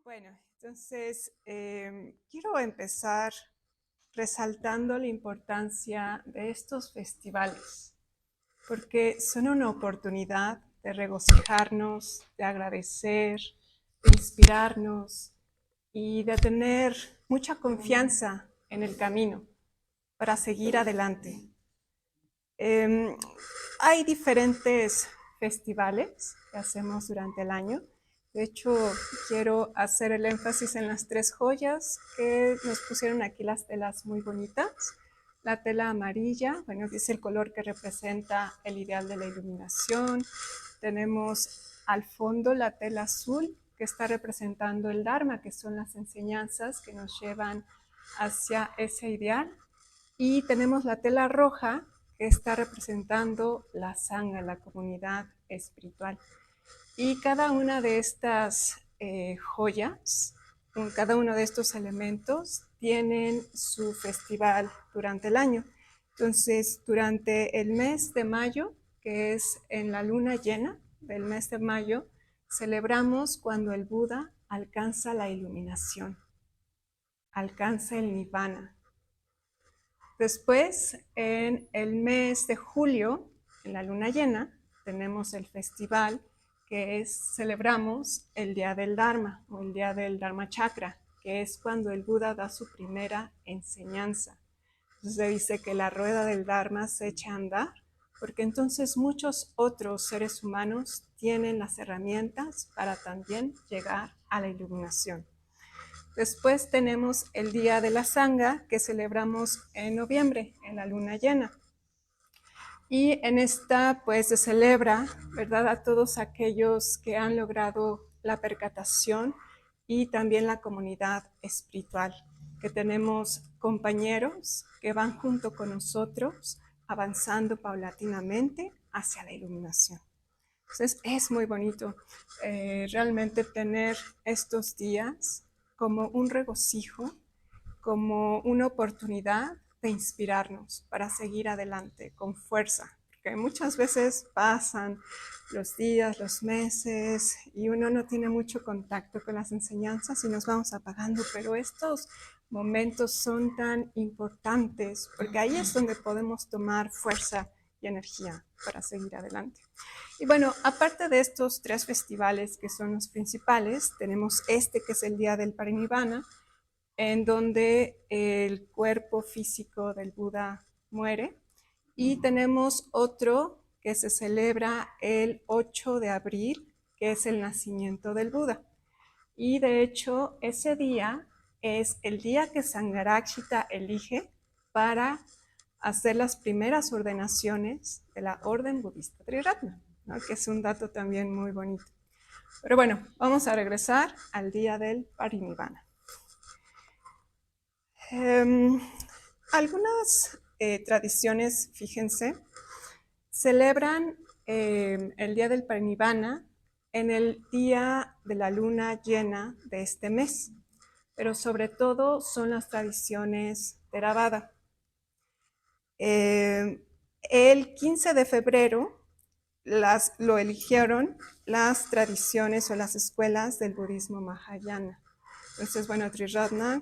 Bueno, entonces quiero empezar resaltando la importancia de estos festivales, porque son una oportunidad de regocijarnos, de agradecer, de inspirarnos y de tener mucha confianza en el camino para seguir adelante. Eh, Hay diferentes festivales que hacemos durante el año. De hecho, quiero hacer el énfasis en las tres joyas que nos pusieron aquí, las telas muy bonitas. La tela amarilla, bueno, que es el color que representa el ideal de la iluminación. Tenemos al fondo la tela azul, que está representando el Dharma, que son las enseñanzas que nos llevan hacia ese ideal. Y tenemos la tela roja, que está representando la sangha, la comunidad espiritual. Y cada una de estas joyas, cada uno de estos elementos, tienen su festival durante el año. Entonces, durante el mes de mayo, que es en la luna llena del mes de mayo, celebramos cuando el Buda alcanza la iluminación, alcanza el nirvana. Después, en el mes de julio, en la luna llena, tenemos el festival que celebramos el Día del Dharma o el Día del Dharma Chakra, que es cuando el Buda da su primera enseñanza. Entonces se dice que la rueda del Dharma se echa a andar, porque entonces muchos otros seres humanos tienen las herramientas para también llegar a la iluminación. Después tenemos el Día de la Sangha, que celebramos en noviembre, en la luna llena. Y en esta, pues, se celebra, ¿verdad?, a todos aquellos que han logrado la percatación y también la comunidad espiritual, que tenemos compañeros que van junto con nosotros, avanzando paulatinamente hacia la iluminación. Entonces es muy bonito realmente tener estos días como un regocijo, como una oportunidad de inspirarnos para seguir adelante con fuerza, porque muchas veces pasan los días, los meses y uno no tiene mucho contacto con las enseñanzas y nos vamos apagando, pero estos momentos son tan importantes porque ahí es donde podemos tomar fuerza y energía para seguir adelante. Y bueno, aparte de estos tres festivales que son los principales, tenemos este que es el Día del Parinibbana, en donde el cuerpo físico del Buda muere. Y tenemos otro que se celebra el 8 de abril, que es el nacimiento del Buda. Y de hecho, ese día es el día que Sangharakshita elige para hacer las primeras ordenaciones de la orden budista Triratna, ¿no?, que es un dato también muy bonito. Pero bueno, vamos a regresar al día del Parinibbana. Algunas tradiciones, fíjense, celebran el día del Parinibbana en el día de la luna llena de este mes, pero sobre todo son las tradiciones Theravada. El 15 de febrero lo eligieron las tradiciones o las escuelas del budismo Mahayana. Entonces, bueno, Triratna,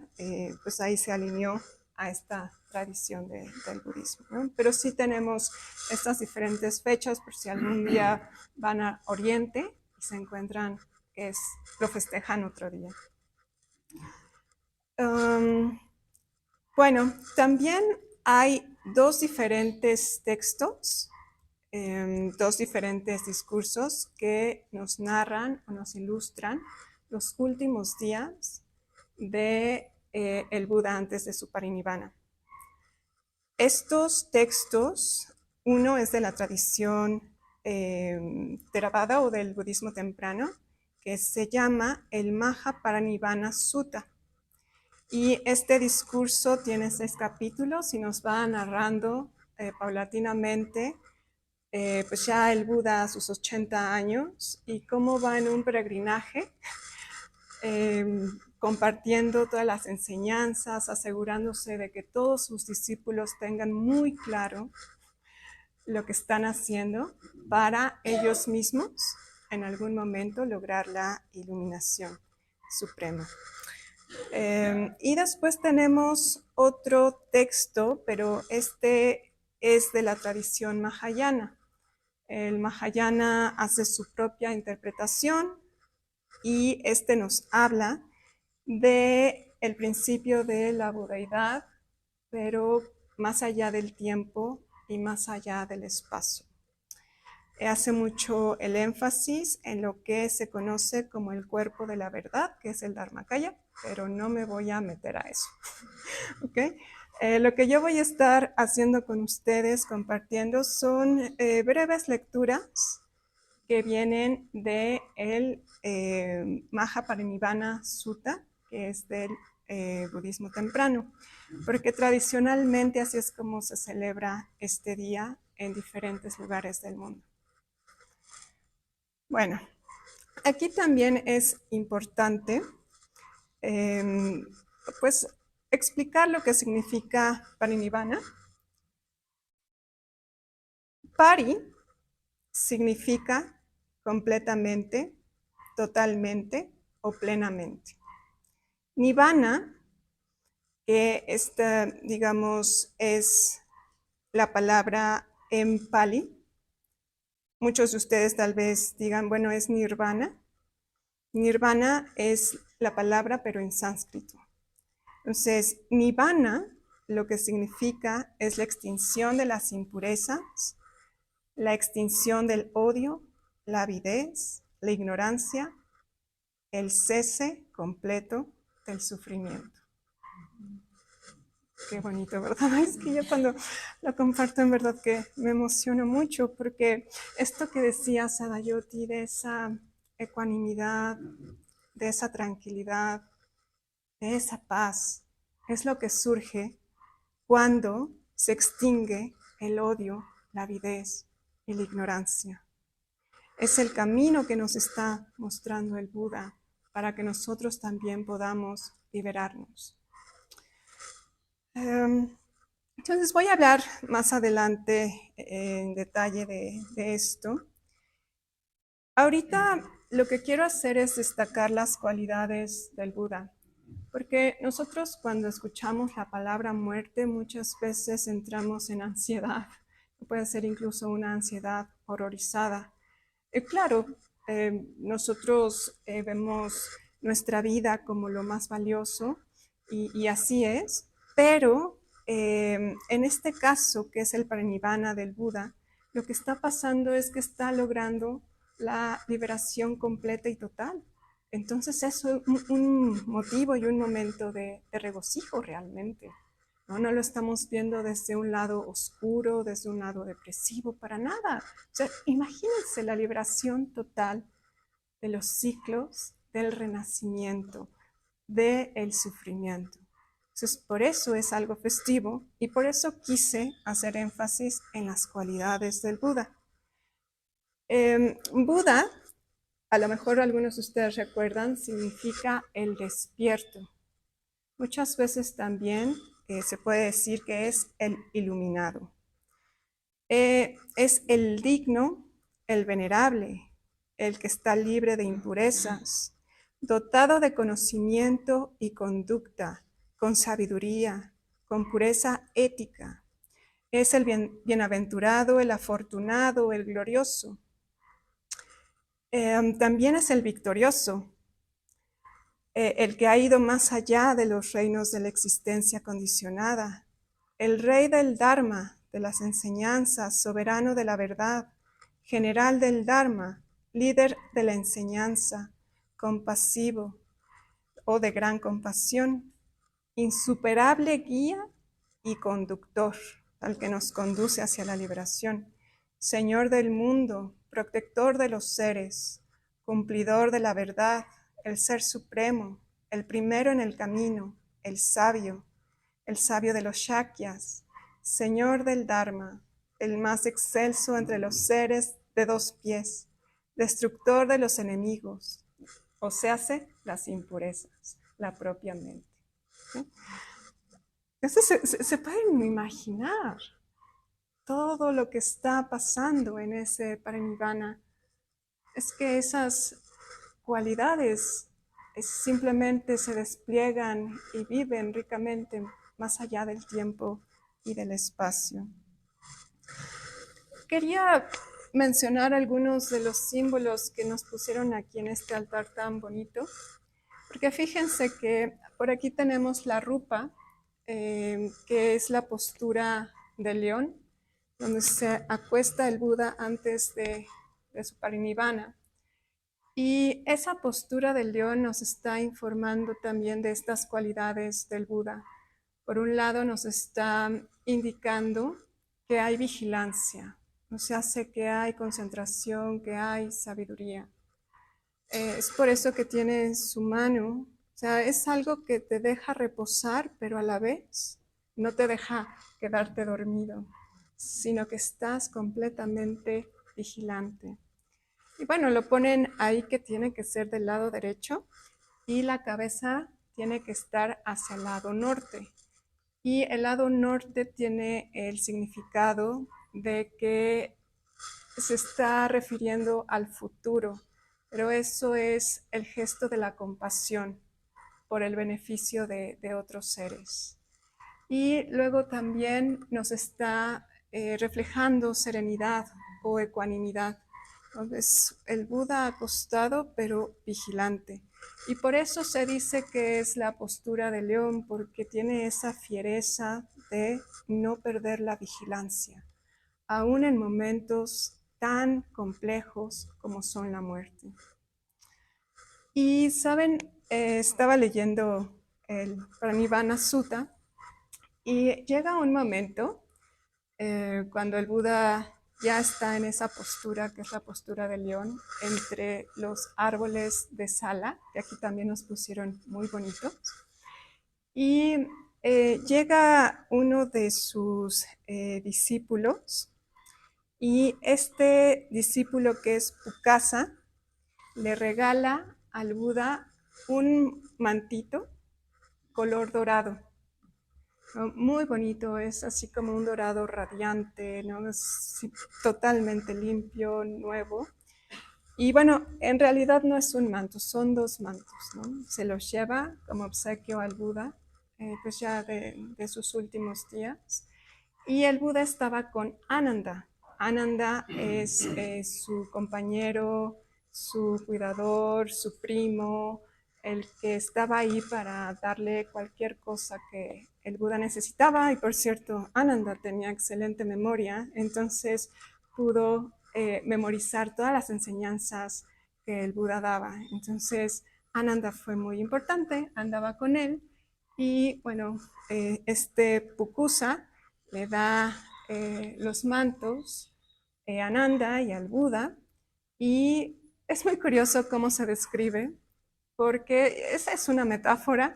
pues ahí se alineó a esta tradición del budismo, ¿no? Pero sí tenemos estas diferentes fechas por si algún día van a Oriente y se encuentran, lo festejan otro día. Bueno, también hay dos diferentes textos, dos diferentes discursos que nos narran o nos ilustran los últimos días de el Buda antes de su Parinibbana. Estos textos, uno es de la tradición Theravada o del budismo temprano, que se llama el Mahaparinibbana Sutta. Y este discurso tiene 6 capítulos y nos va narrando paulatinamente pues ya el Buda a sus 80 años y cómo va en un peregrinaje compartiendo todas las enseñanzas, asegurándose de que todos sus discípulos tengan muy claro lo que están haciendo para ellos mismos en algún momento lograr la iluminación. suprema. Y después tenemos otro texto, pero este es de la tradición mahayana. El mahayana hace su propia interpretación y este nos habla de el principio de la budeidad, pero más allá del tiempo y más allá del espacio. Hace mucho el énfasis en lo que se conoce como el cuerpo de la verdad, que es el Dharmakaya, pero no me voy a meter a eso. ¿Okay? Lo que yo voy a estar haciendo con ustedes, compartiendo, son breves lecturas que vienen del Mahaparinirvana Sutta, que es del budismo temprano, porque tradicionalmente así es como se celebra este día en diferentes lugares del mundo. Bueno, aquí también es importante pues explicar lo que significa Parinirvana. Pari significa completamente, totalmente o plenamente. Nirvana, que esta, digamos, es la palabra en Pali. Muchos de ustedes tal vez digan, bueno, es Nirvana. Nirvana es la palabra, pero en sánscrito. Entonces, Nibbana lo que significa es la extinción de las impurezas, la extinción del odio, la avidez, la ignorancia, el cese completo del sufrimiento. Qué bonito, ¿verdad? Es que yo cuando lo comparto en verdad que me emociono mucho porque esto que decía Sadayoti de esa ecuanimidad, de esa tranquilidad, de esa paz, es lo que surge cuando se extingue el odio, la avidez y la ignorancia. Es el camino que nos está mostrando el Buda para que nosotros también podamos liberarnos. Entonces voy a hablar más adelante en detalle de esto. Ahorita lo que quiero hacer es destacar las cualidades del Buda, porque nosotros cuando escuchamos la palabra muerte muchas veces entramos en ansiedad, puede ser incluso una ansiedad horrorizada. Claro, nosotros vemos nuestra vida como lo más valioso y así es, pero en este caso, que es el Parinirvana del Buda, lo que está pasando es que está logrando la liberación completa y total. Entonces eso es un motivo y un momento de regocijo realmente. ¿No? No lo estamos viendo desde un lado oscuro, desde un lado depresivo, para nada. O sea, imagínense la liberación total de los ciclos del renacimiento, del sufrimiento. Entonces, por eso es algo festivo y por eso quise hacer énfasis en las cualidades del Buda. Buda, a lo mejor algunos de ustedes recuerdan, significa el despierto. Muchas veces también se puede decir que es el iluminado. Es el digno, el venerable, el que está libre de impurezas, dotado de conocimiento y conducta, con sabiduría, con pureza ética. Es el bienaventurado, el afortunado, el glorioso. También es el victorioso, el que ha ido más allá de los reinos de la existencia condicionada, el rey del Dharma, de las enseñanzas, soberano de la verdad, general del Dharma, líder de la enseñanza, compasivo o de gran compasión, insuperable guía y conductor, al que nos conduce hacia la liberación, Señor del mundo, protector de los seres, cumplidor de la verdad, el Ser Supremo, el primero en el camino, el sabio de los Shakyas, Señor del Dharma, el más excelso entre los seres de dos pies, destructor de los enemigos, o se hace las impurezas, la propia mente. ¿Sí? Entonces se pueden imaginar todo lo que está pasando en ese Parinirvana. Es que esas cualidades simplemente se despliegan y viven ricamente más allá del tiempo y del espacio. Quería mencionar algunos de los símbolos que nos pusieron aquí en este altar tan bonito, porque fíjense que por aquí tenemos la rupa, que es la postura del león, donde se acuesta el Buda antes de su parinirvana. Y esa postura del león nos está informando también de estas cualidades del Buda. Por un lado nos está indicando que hay vigilancia, o sea, hace que hay concentración, que hay sabiduría. Es por eso que tiene su mano, o sea, es algo que te deja reposar, pero a la vez no te deja quedarte dormido, sino que estás completamente vigilante. Y bueno, lo ponen ahí que tiene que ser del lado derecho y la cabeza tiene que estar hacia el lado norte. Y el lado norte tiene el significado de que se está refiriendo al futuro, pero eso es el gesto de la compasión por el beneficio de otros seres. Y luego también nos está reflejando serenidad o ecuanimidad. Entonces, el Buda acostado pero vigilante. Y por eso se dice que es la postura de león, porque tiene esa fiereza de no perder la vigilancia, aún en momentos tan complejos como son la muerte. Y saben, estaba leyendo el Pranivana Sutta y llega un momento cuando el Buda ya está en esa postura, que es la postura del león, entre los árboles de sala, que aquí también nos pusieron muy bonitos. Y llega uno de sus discípulos, y este discípulo, que es Pukasa, le regala al Buda un mantito color dorado. ¿No? Muy bonito, es así como un dorado radiante, ¿no? Es totalmente limpio, nuevo. Y bueno, en realidad no es un manto, son dos mantos, ¿no? Se los lleva como obsequio al Buda, pues ya de sus últimos días. Y el Buda estaba con Ananda. Ananda es su compañero, su cuidador, su primo, el que estaba ahí para darle cualquier cosa que el Buda necesitaba. Y por cierto, Ananda tenía excelente memoria, entonces pudo memorizar todas las enseñanzas que el Buda daba. Entonces, Ananda fue muy importante, andaba con él. Y bueno, este Pukusa le da los mantos a Ananda y al Buda, y es muy curioso cómo se describe, porque esa es una metáfora,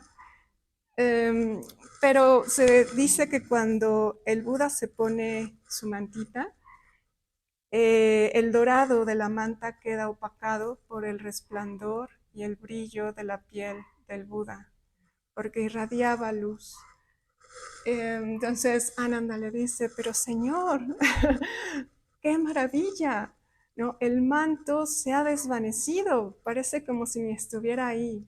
eh, pero se dice que cuando el Buda se pone su mantita, el dorado de la manta queda opacado por el resplandor y el brillo de la piel del Buda, porque irradiaba luz. Entonces Ananda le dice, pero señor, qué maravilla, ¿no? El manto se ha desvanecido, parece como si ni estuviera ahí,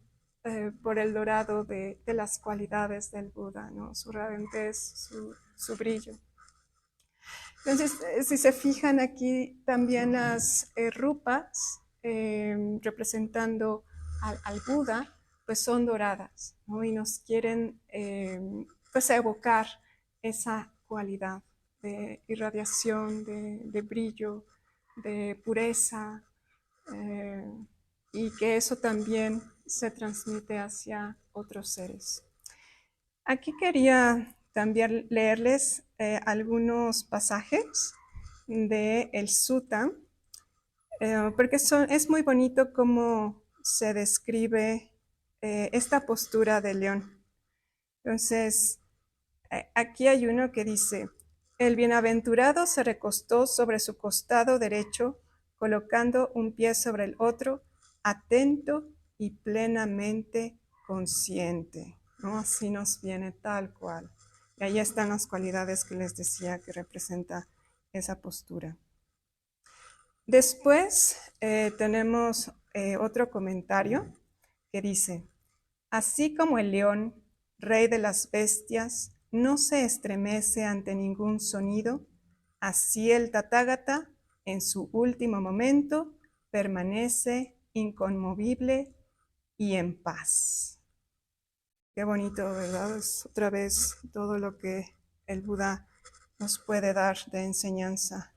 por el dorado de las cualidades del Buda, ¿no? Su radiantez, su brillo. Entonces, si se fijan aquí también las rupas representando al Buda, pues son doradas, ¿no? Y nos quieren pues evocar esa cualidad de irradiación, de brillo, de pureza, eh, y que eso también se transmite hacia otros seres. Aquí quería también leerles algunos pasajes de el Sutta, porque es muy bonito cómo se describe esta postura del león. Entonces, aquí hay uno que dice, el bienaventurado se recostó sobre su costado derecho, colocando un pie sobre el otro, atento y plenamente consciente, ¿no? Así nos viene tal cual. Y ahí están las cualidades que les decía que representa esa postura. Después tenemos otro comentario que dice: así como el león, rey de las bestias, no se estremece ante ningún sonido, así el Tathagata, en su último momento, permanece inconmovible y en paz. Qué bonito, ¿verdad? Es otra vez todo lo que el Buda nos puede dar de enseñanza.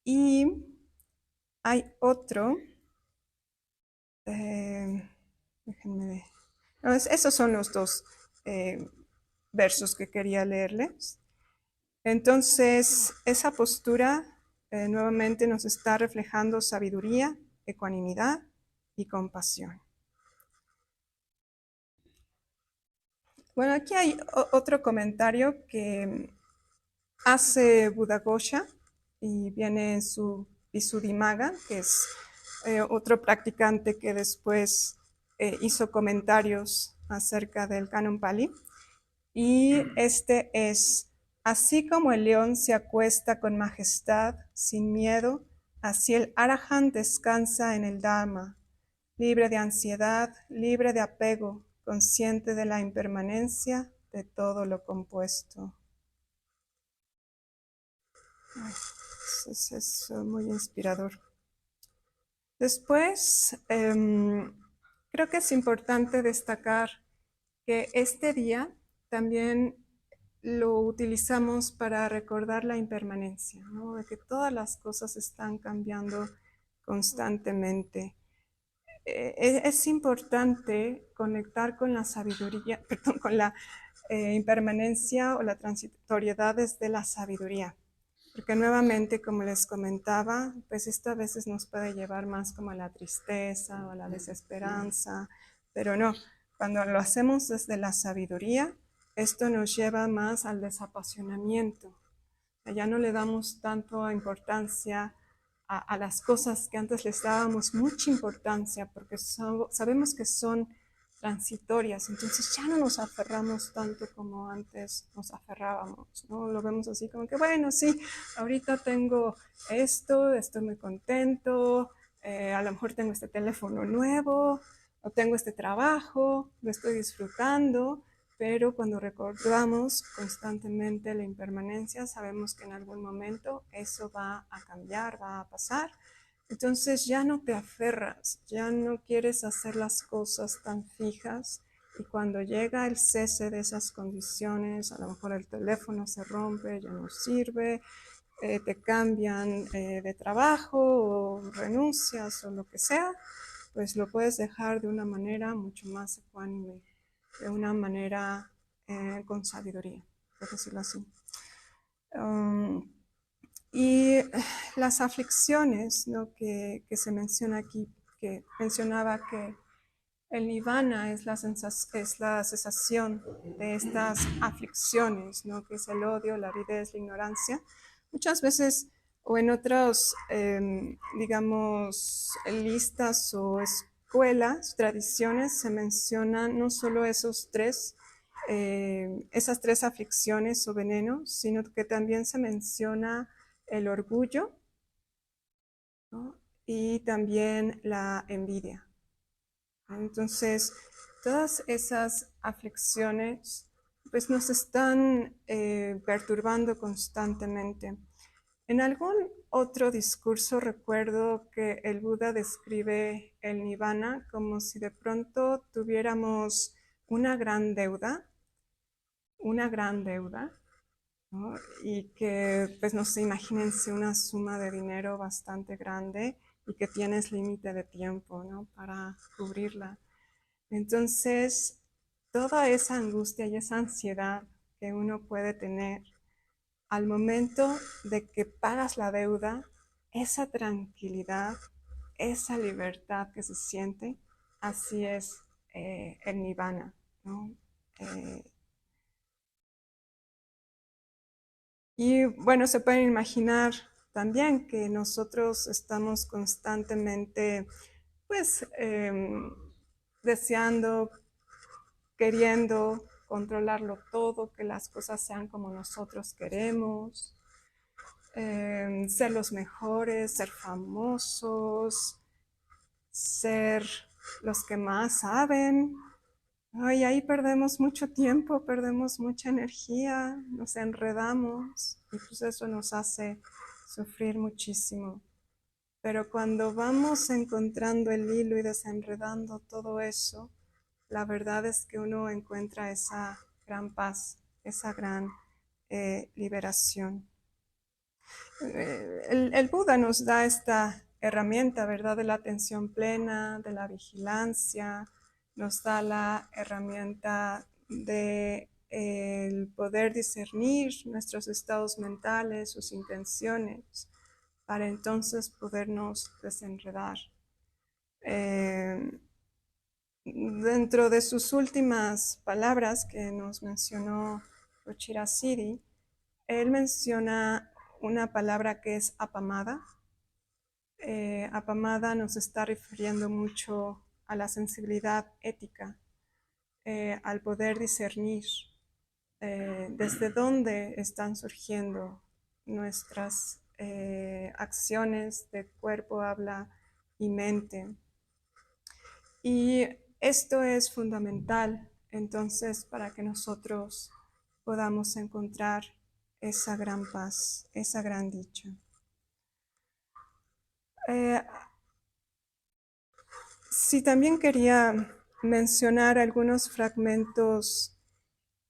Y hay otro, déjenme ver. No, esos son los dos versos que quería leerles. Entonces, esa postura nuevamente nos está reflejando sabiduría, ecuanimidad y compasión. Bueno, aquí hay otro comentario que hace Buddhaghosa y viene en su Visuddhimagga, que es otro practicante que después hizo comentarios acerca del canon Pali. Y este es: así como el león se acuesta con majestad, sin miedo, así el Arahant descansa en el Dharma, libre de ansiedad, libre de apego, consciente de la impermanencia de todo lo compuesto. Es muy inspirador. Después, creo que es importante destacar que este día también lo utilizamos para recordar la impermanencia, ¿no? De que todas las cosas están cambiando constantemente. Es importante conectar con la sabiduría, perdón, con la impermanencia o la transitoriedad desde la sabiduría. Porque nuevamente, como les comentaba, pues esto a veces nos puede llevar más como a la tristeza o a la desesperanza, pero no, cuando lo hacemos desde la sabiduría, esto nos lleva más al desapasionamiento. Ya no le damos tanto importancia a las cosas que antes les dábamos mucha importancia, porque sabemos que son transitorias, entonces ya no nos aferramos tanto como antes nos aferrábamos, ¿no? Lo vemos así como que, bueno, sí, ahorita tengo esto, estoy muy contento, a lo mejor tengo este teléfono nuevo, o tengo este trabajo, lo estoy disfrutando, pero cuando recordamos constantemente la impermanencia, sabemos que en algún momento eso va a cambiar, va a pasar. Entonces ya no te aferras, ya no quieres hacer las cosas tan fijas, y cuando llega el cese de esas condiciones, a lo mejor el teléfono se rompe, ya no sirve, te cambian de trabajo o renuncias o lo que sea, pues lo puedes dejar de una manera mucho más ecuánime, de una manera con sabiduría, por decirlo así. Y las aflicciones, ¿no? que se menciona aquí, que mencionaba que el nirvana es la cesación de estas aflicciones, ¿no? Que es el odio, la aridez, la ignorancia. Muchas veces, o en otras, digamos, listas o escuelas, tradiciones, se mencionan no solo esas tres aflicciones o venenos, sino que también se menciona el orgullo, ¿no? Y también la envidia. Entonces, todas esas aflicciones pues nos están perturbando constantemente. En algún otro discurso recuerdo que el Buda describe el nirvana como si de pronto tuviéramos una gran deuda, ¿no? Y que, pues no sé, imagínense una suma de dinero bastante grande y que tienes límite de tiempo, ¿no? Para cubrirla. Entonces, toda esa angustia y esa ansiedad que uno puede tener al momento de que pagas la deuda, esa tranquilidad, esa libertad que se siente, así es el nirvana, ¿no? Y bueno, se pueden imaginar también que nosotros estamos constantemente, pues, deseando, queriendo controlarlo todo, que las cosas sean como nosotros queremos, ser los mejores, ser famosos, ser los que más saben. Ay, ahí perdemos mucho tiempo, perdemos mucha energía, nos enredamos y pues eso nos hace sufrir muchísimo. Pero cuando vamos encontrando el hilo y desenredando todo eso, la verdad es que uno encuentra esa gran paz, esa gran liberación. El Buda nos da esta herramienta, ¿verdad? De la atención plena, de la vigilancia, nos da la herramienta de el poder discernir nuestros estados mentales, sus intenciones, para entonces podernos desenredar. Dentro de sus últimas palabras que nos mencionó Ruchira Siddhi, él menciona una palabra que es apamada. Apamada nos está refiriendo mucho a la sensibilidad ética, al poder discernir desde dónde están surgiendo nuestras acciones de cuerpo, habla y mente. Y esto es fundamental, entonces, para que nosotros podamos encontrar esa gran paz, esa gran dicha. Sí, también quería mencionar algunos fragmentos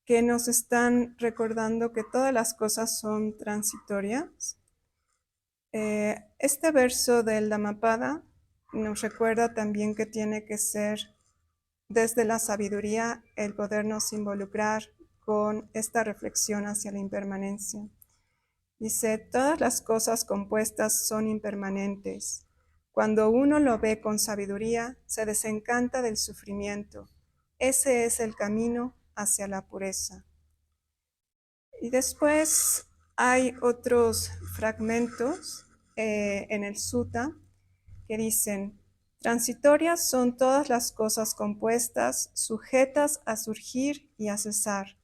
que nos están recordando que todas las cosas son transitorias. Este verso del Dhammapada nos recuerda también que tiene que ser desde la sabiduría el podernos involucrar con esta reflexión hacia la impermanencia. Dice, todas las cosas compuestas son impermanentes. Cuando uno lo ve con sabiduría, se desencanta del sufrimiento. Ese es el camino hacia la pureza. Y después hay otros fragmentos en el Sutta que dicen, transitorias son todas las cosas compuestas, sujetas a surgir y a cesar.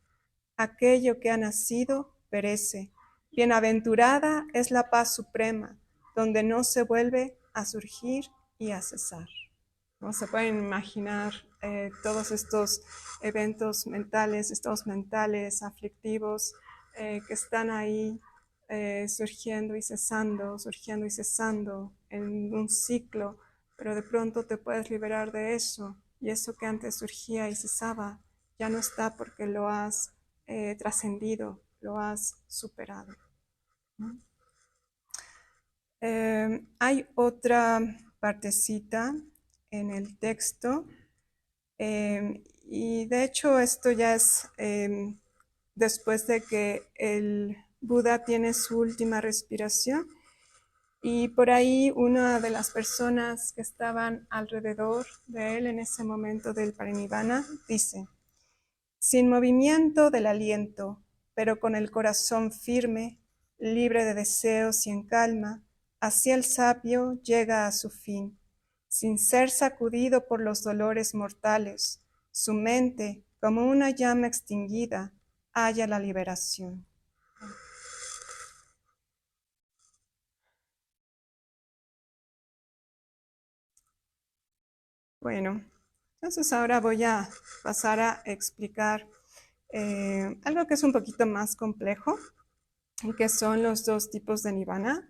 Aquello que ha nacido perece. Bienaventurada es la paz suprema, donde no se vuelve a surgir y a cesar. ¿No? Se pueden imaginar todos estos eventos mentales, estados mentales, aflictivos, que están ahí surgiendo y cesando en un ciclo, pero de pronto te puedes liberar de eso, y eso que antes surgía y cesaba ya no está porque lo has trascendido, lo has superado. ¿No? Hay otra partecita en el texto, y de hecho esto ya es después de que el Buda tiene su última respiración, y por ahí una de las personas que estaban alrededor de él en ese momento del parinirvana dice, sin movimiento del aliento, pero con el corazón firme, libre de deseos y en calma, así el sabio llega a su fin, sin ser sacudido por los dolores mortales. Su mente, como una llama extinguida, halla la liberación. Bueno, entonces ahora voy a pasar a explicar algo que es un poquito más complejo, que son los dos tipos de nirvana.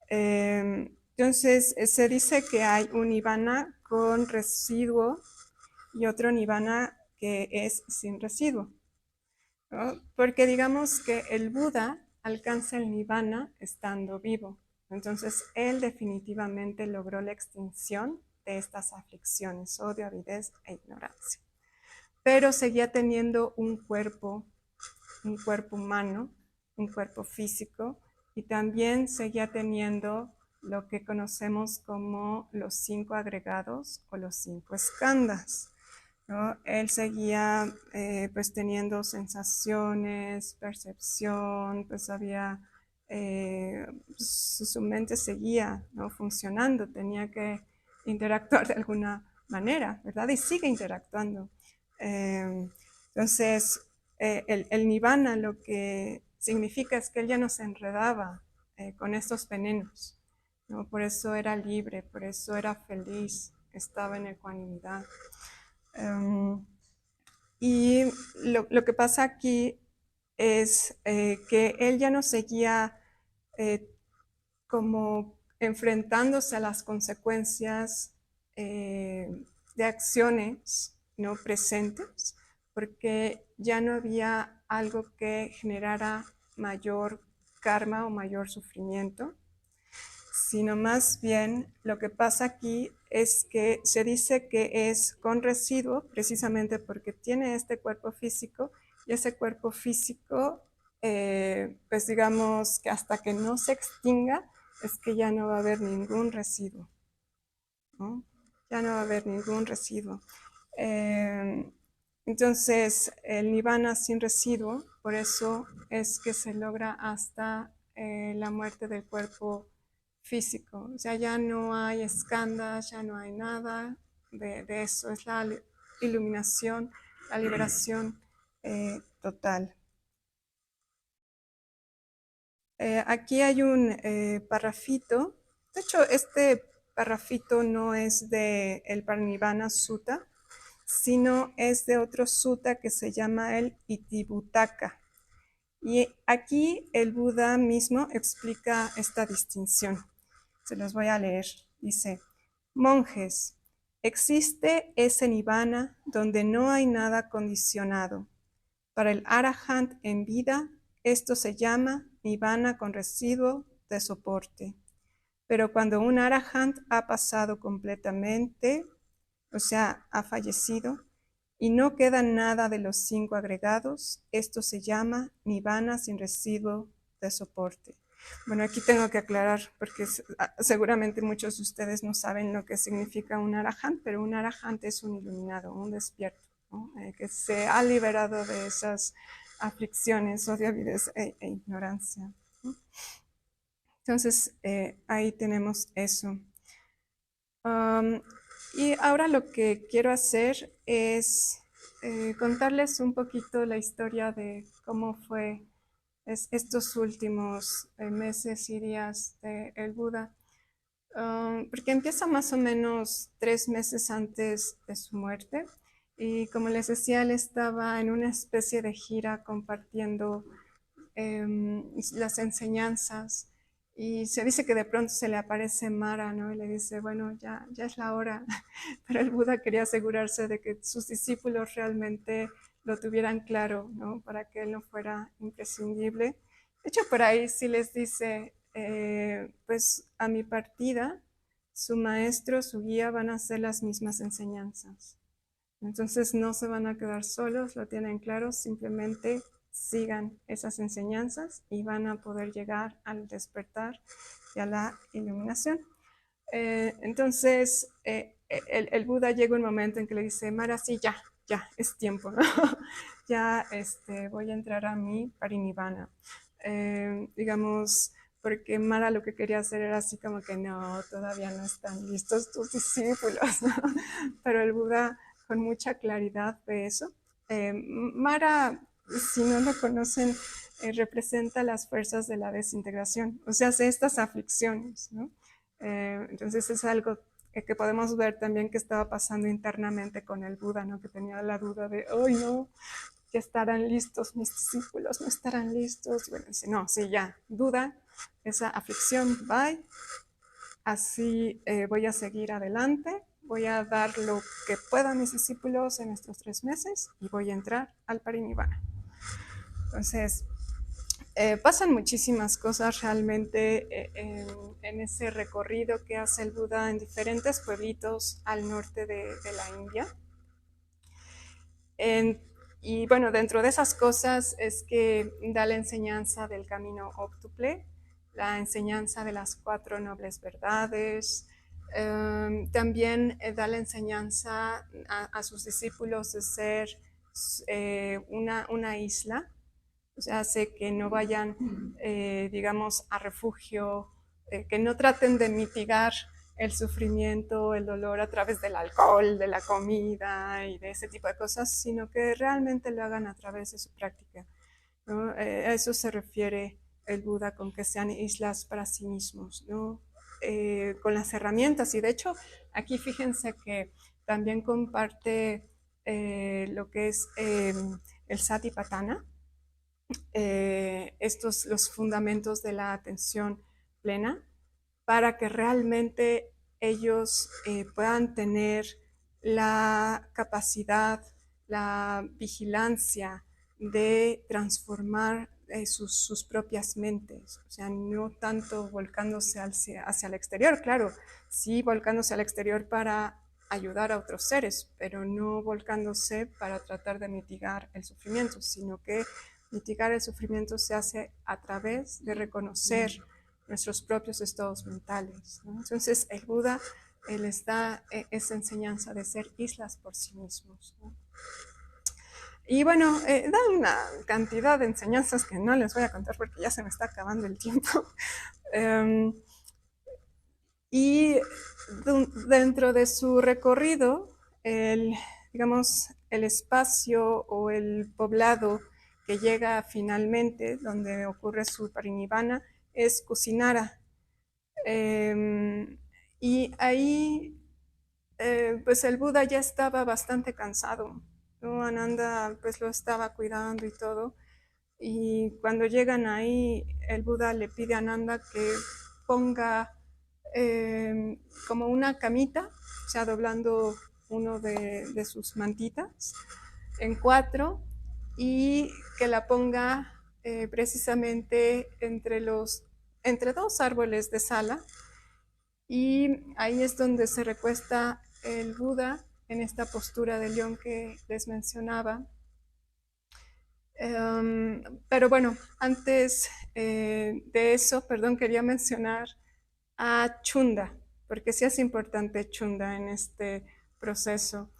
Entonces, se dice que hay un nirvana con residuo y otro nirvana que es sin residuo, ¿no? Porque digamos que el Buda alcanza el nirvana estando vivo. Entonces, él definitivamente logró la extinción de estas aflicciones, odio, avidez e ignorancia. Pero seguía teniendo un cuerpo humano, un cuerpo físico, y también seguía teniendo lo que conocemos como los 5 agregados o los 5 skandhas, ¿no? Él seguía pues teniendo sensaciones, percepción, pues había, su mente seguía, ¿no?, funcionando, tenía que interactuar de alguna manera, ¿verdad? Y sigue interactuando. Entonces, el nirvana lo que significa es que él ya no se enredaba con estos venenos. ¿no? Por eso era libre, por eso era feliz, estaba en ecuanimidad. Y lo que pasa aquí es que él ya no seguía como enfrentándose a las consecuencias de acciones no presentes, porque ya no había algo que generara mayor karma o mayor sufrimiento, sino más bien lo que pasa aquí es que se dice que es con residuo precisamente porque tiene este cuerpo físico y ese cuerpo físico, pues digamos que hasta que no se extinga es que ya no va a haber ningún residuo, ¿no? Ya no va a haber ningún residuo. Entonces, el nirvana sin residuo, por eso es que se logra hasta la muerte del cuerpo físico. O sea, ya no hay escandas, ya no hay nada de eso. Es la iluminación, la liberación total. Aquí hay un parrafito. De hecho, este parrafito no es de el Parinibbana Sutta, sino es de otro sutta que se llama el Itivuttaka. Y aquí el Buda mismo explica esta distinción. Se los voy a leer. Dice, monjes, existe ese nirvana donde no hay nada condicionado. Para el arahant en vida, esto se llama nirvana con residuo de soporte. Pero cuando un arahant ha pasado completamente, o sea, ha fallecido, y no queda nada de los 5 agregados, esto se llama nirvana sin residuo de soporte. Bueno, aquí tengo que aclarar, porque seguramente muchos de ustedes no saben lo que significa un arahant, pero un arahant es un iluminado, un despierto, ¿no? Que se ha liberado de esas aflicciones, odio, avidez e ignorancia, ¿no? Entonces, ahí tenemos eso. Y ahora lo que quiero hacer es contarles un poquito la historia de cómo fue estos últimos meses y días del Buda, porque empieza más o menos 3 meses antes de su muerte. Y como les decía, él estaba en una especie de gira compartiendo las enseñanzas. Y se dice que de pronto se le aparece Mara, ¿no? Y le dice, bueno, ya es la hora. Pero el Buda quería asegurarse de que sus discípulos realmente lo tuvieran claro, ¿no? Para que él no fuera imprescindible. De hecho, por ahí sí les dice, pues a mi partida, su maestro, su guía van a ser las mismas enseñanzas. Entonces no se van a quedar solos, lo tienen claro, simplemente sigan esas enseñanzas y van a poder llegar al despertar y a la iluminación. Entonces, el Buda llega un momento en que le dice, Mara, sí, ya, es tiempo, ¿no? Ya voy a entrar a mi parinibbana. Digamos, porque Mara lo que quería hacer era así como que no, todavía no están listos tus discípulos, ¿no? Pero el Buda con mucha claridad ve eso. Mara, si no lo conocen, representa las fuerzas de la desintegración, o sea, hace estas aflicciones, ¿no? Entonces es algo que podemos ver también que estaba pasando internamente con el Buda, ¿no? Que tenía la duda de, ¡ay, no! ¿Ya estarán listos mis discípulos? ¿No estarán listos? Y bueno, dice, no, sí, ya, duda, esa aflicción, bye, así voy a seguir adelante, voy a dar lo que pueda a mis discípulos en estos 3 meses y voy a entrar al parinibbana. Entonces, pasan muchísimas cosas realmente en ese recorrido que hace el Buda en diferentes pueblitos al norte de la India. Y bueno, dentro de esas cosas es que da la enseñanza del camino óctuple, la enseñanza de las 4 nobles verdades. También da la enseñanza a sus discípulos de ser una isla, o sea, hace que no vayan, digamos, a refugio, que no traten de mitigar el sufrimiento, el dolor a través del alcohol, de la comida y de ese tipo de cosas, sino que realmente lo hagan a través de su práctica, ¿no? A eso se refiere el Buda con que sean islas para sí mismos, ¿no? con las herramientas. Y de hecho, aquí fíjense que también comparte lo que es el Satipatthana, los fundamentos de la atención plena, para que realmente ellos puedan tener la capacidad, la vigilancia de transformar sus propias mentes, o sea, no tanto volcándose hacia el exterior, claro, sí volcándose al exterior para ayudar a otros seres, pero no volcándose para tratar de mitigar el sufrimiento, sino que mitigar el sufrimiento se hace a través de reconocer nuestros propios estados mentales, ¿no? Entonces el Buda les da esa enseñanza de ser islas por sí mismos, ¿no? Y bueno, da una cantidad de enseñanzas que no les voy a contar porque ya se me está acabando el tiempo. Y dentro de su recorrido, digamos, el espacio o el poblado que llega finalmente, donde ocurre su parinivana, es Kusinara. Y ahí, pues el Buda ya estaba bastante cansado, ¿no? Ananda pues lo estaba cuidando y todo. Y cuando llegan ahí, el Buda le pide a Ananda que ponga como una camita, o sea, doblando uno de sus mantitas en cuatro y que la ponga precisamente entre dos árboles de sala, y ahí es donde se recuesta el Buda en esta postura de león que les mencionaba. Pero bueno, antes de eso, perdón, quería mencionar a Chunda, porque sí es importante Chunda en este proceso.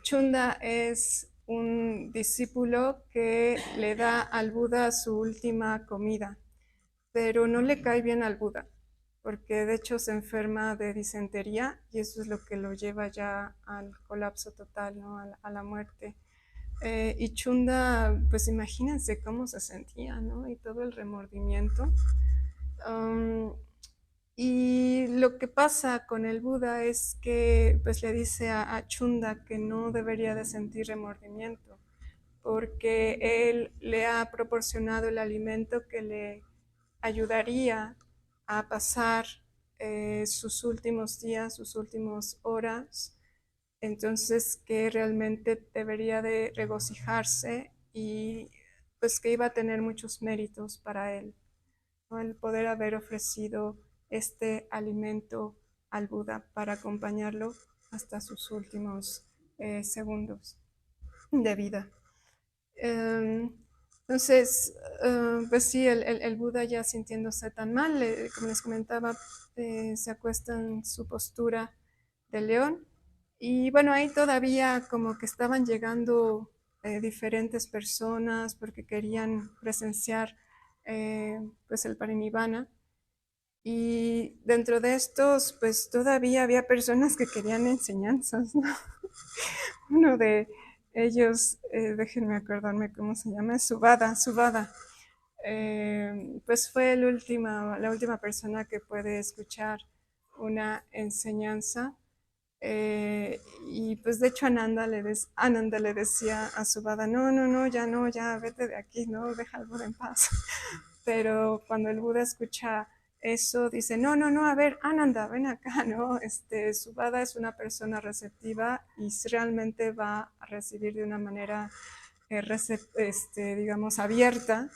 Chunda es un discípulo que le da al Buda su última comida, pero no le cae bien al Buda, porque de hecho se enferma de disentería y eso es lo que lo lleva ya al colapso total, ¿no? A la muerte. Y Chunda, pues imagínense cómo se sentía, ¿no? Y todo el remordimiento. Um, y lo que pasa con el Buda es que pues le dice a Chunda que no debería de sentir remordimiento, porque él le ha proporcionado el alimento que le ayudaría a pasar sus últimos días, sus últimas horas, entonces que realmente debería de regocijarse y pues que iba a tener muchos méritos para él, ¿no? El poder haber ofrecido este alimento al Buda para acompañarlo hasta sus últimos segundos de vida. Entonces, pues sí, el Buda ya sintiéndose tan mal, como les comentaba, se acuesta en su postura de león. Y bueno, ahí todavía como que estaban llegando diferentes personas porque querían presenciar pues el parinivana. Y dentro de estos, pues todavía había personas que querían enseñanzas, ¿no? Uno de ellos, déjenme acordarme cómo se llama, Subada. Pues fue la última persona que puede escuchar una enseñanza. Y pues de hecho Ananda le decía a Subada, no, no, no, ya, vete de aquí, no, deja al Buda en paz. Pero cuando el Buda escucha eso, dice, no, no, no, a ver, Ananda, ven acá, ¿no? Subada es una persona receptiva y realmente va a recibir de una manera, digamos, abierta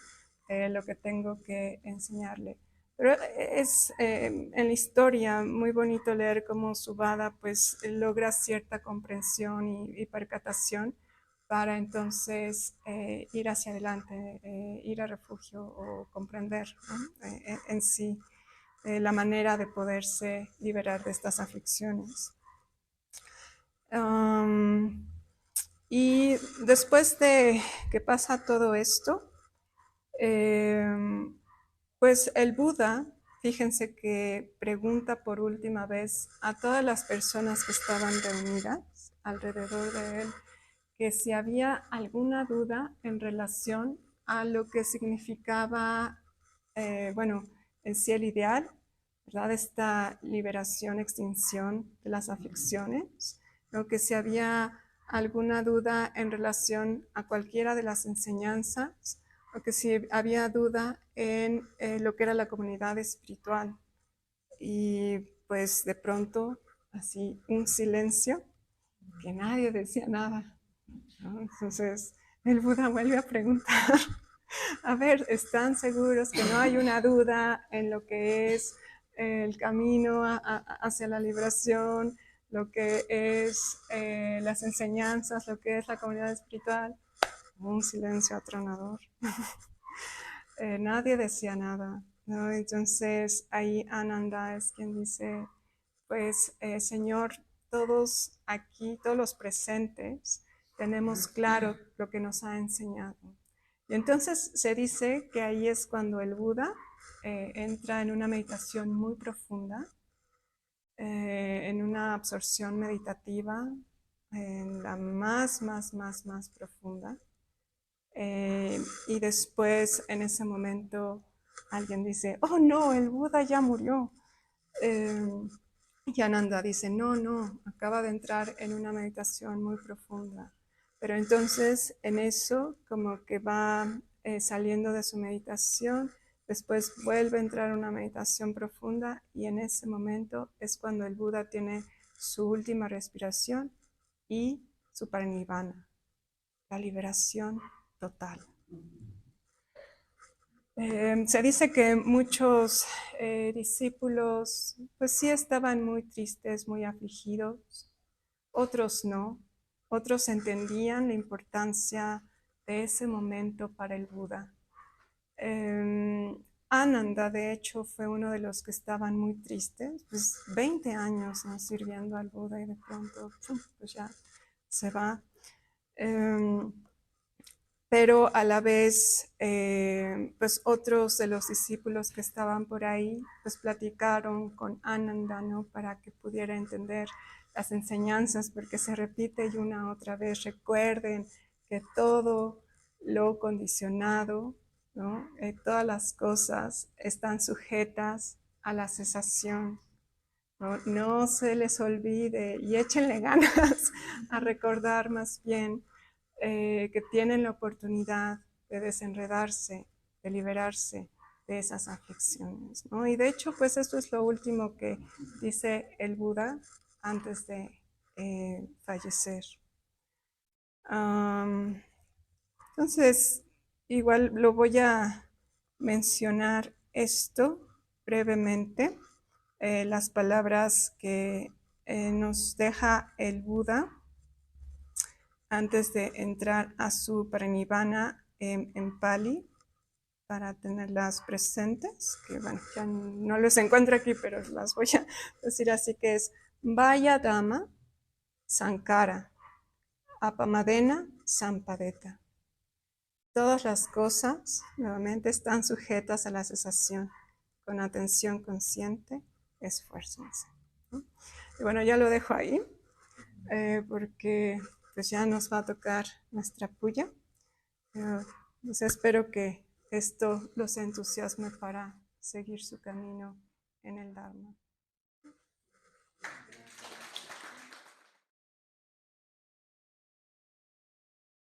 lo que tengo que enseñarle. Pero es en la historia muy bonito leer cómo Subada pues logra cierta comprensión y percatación para entonces ir hacia adelante, ir a refugio o comprender, ¿no? En sí la manera de poderse liberar de estas aflicciones. Y después de que pasa todo esto, pues el Buda, fíjense que pregunta por última vez a todas las personas que estaban reunidas alrededor de él que si había alguna duda en relación a lo que significaba, bueno, en sí el ideal, ¿verdad? Esta liberación, extinción de las aflicciones, ¿no? Que si había alguna duda en relación a cualquiera de las enseñanzas, o que si había duda en lo que era la comunidad espiritual. Y pues de pronto, así, un silencio, que nadie decía nada, ¿no? Entonces el Buda vuelve a preguntar, a ver, ¿están seguros que no hay una duda en lo que es el camino hacia la liberación, lo que es las enseñanzas, lo que es la comunidad espiritual? Un silencio atronador. Nadie decía nada, ¿no? Entonces ahí Ananda es quien dice, pues Señor, todos aquí, todos los presentes, tenemos claro lo que nos ha enseñado. Y entonces se dice que ahí es cuando el Buda entra en una meditación muy profunda, en una absorción meditativa, en la más profunda. Y después, en ese momento, alguien dice, oh no, el Buda ya murió. Y Ananda dice, no, no, acaba de entrar en una meditación muy profunda. Pero entonces en eso como que va saliendo de su meditación, después vuelve a entrar en una meditación profunda y en ese momento es cuando el Buda tiene su última respiración y su parinirvana, la liberación total. Se dice que muchos discípulos pues sí estaban muy tristes, muy afligidos, otros no, otros entendían la importancia de ese momento para el Buda. Ananda, de hecho, fue uno de los que estaban muy tristes, pues 20 años, ¿no?, sirviendo al Buda y de pronto pues ya se va. Pero a la vez, pues otros de los discípulos que estaban por ahí, pues platicaron con Ananda, ¿no?, para que pudiera entender las enseñanzas, porque se repite y una otra vez, recuerden que todo lo condicionado, ¿no?, todas las cosas están sujetas a la cesación. No, no se les olvide y échenle ganas a recordar más bien que tienen la oportunidad de desenredarse, de liberarse de esas aflicciones, ¿no? Y de hecho, pues esto es lo último que dice el Buda antes de fallecer. Entonces, igual lo voy a mencionar esto brevemente, las palabras que nos deja el Buda antes de entrar a su parinirvana en Pali, para tenerlas presentes, que bueno, ya no los encuentro aquí, pero las voy a decir así, que es Vaya Dhamma Sankara Apamadena Sampadeta. Todas las cosas, nuevamente, están sujetas a la cesación. Con atención consciente, esfuércense, ¿no? Y bueno, ya lo dejo ahí, porque pues ya nos va a tocar nuestra puya. Pues espero que esto los entusiasme para seguir su camino en el Dharma.